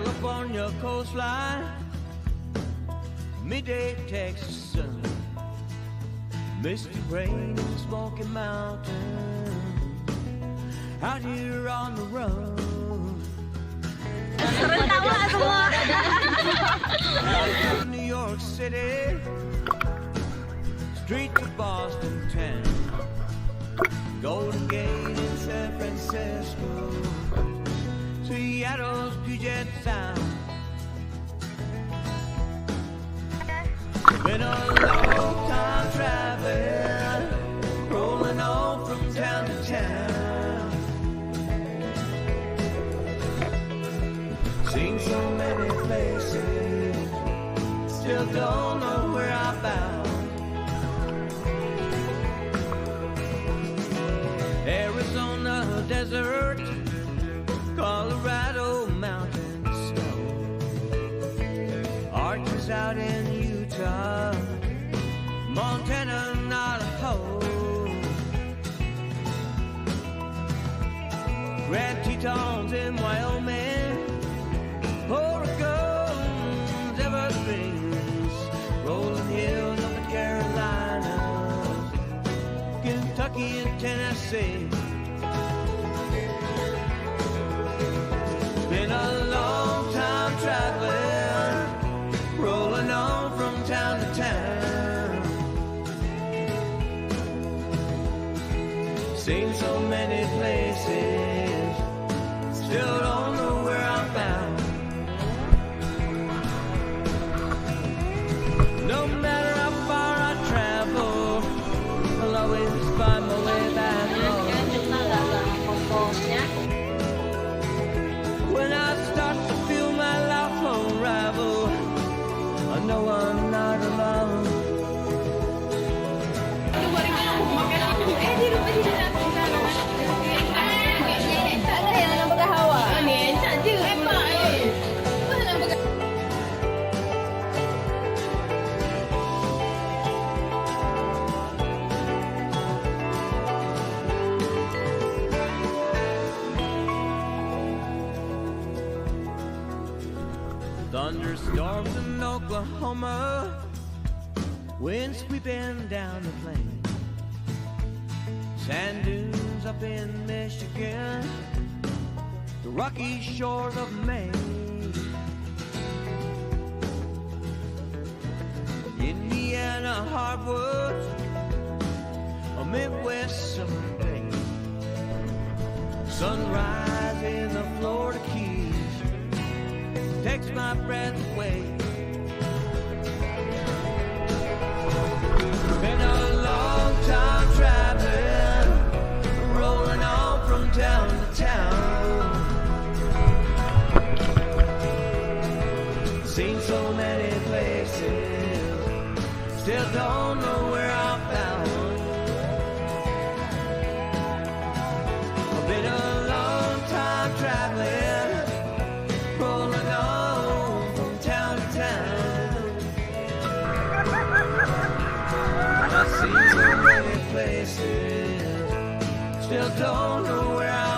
California coastline, midday Texas sun, misty rain in Smoky Mountain, out here on the run. New York City, streets of Boston town, Golden Gate in San Francisco, Seattle's Puget Sound. Been a long time traveling, rolling on from town to town. Seen so many places, still don't know where I'm bound. Arizona desert, Colorado mountain snow, arches out in Utah, Montana, Idaho, Grand Tetons in Wyoming, Oregon's Everglades, rolling hills up in Carolina, Kentucky and Tennessee. Been a long time traveling, rolling on from town to town. Seen so many places, still don't know where I'm bound. No matter how far I travel, I'll always find my way back home. When I start to feel my life unravel, I know I'm not alone. Thunderstorms in Oklahoma, wind sweeping down the plain, sand dunes up in Michigan, the rocky shores of Maine, Indiana hardwoods, a Midwest summer day, sunrise in the Florida Keys takes my breath away. Been a long time traveling, rolling on from town to town. Seen so many places, still don't know where I'm bound. Been a long time traveling, rolling on from town to town. I've seen so many places, still don't know where I'm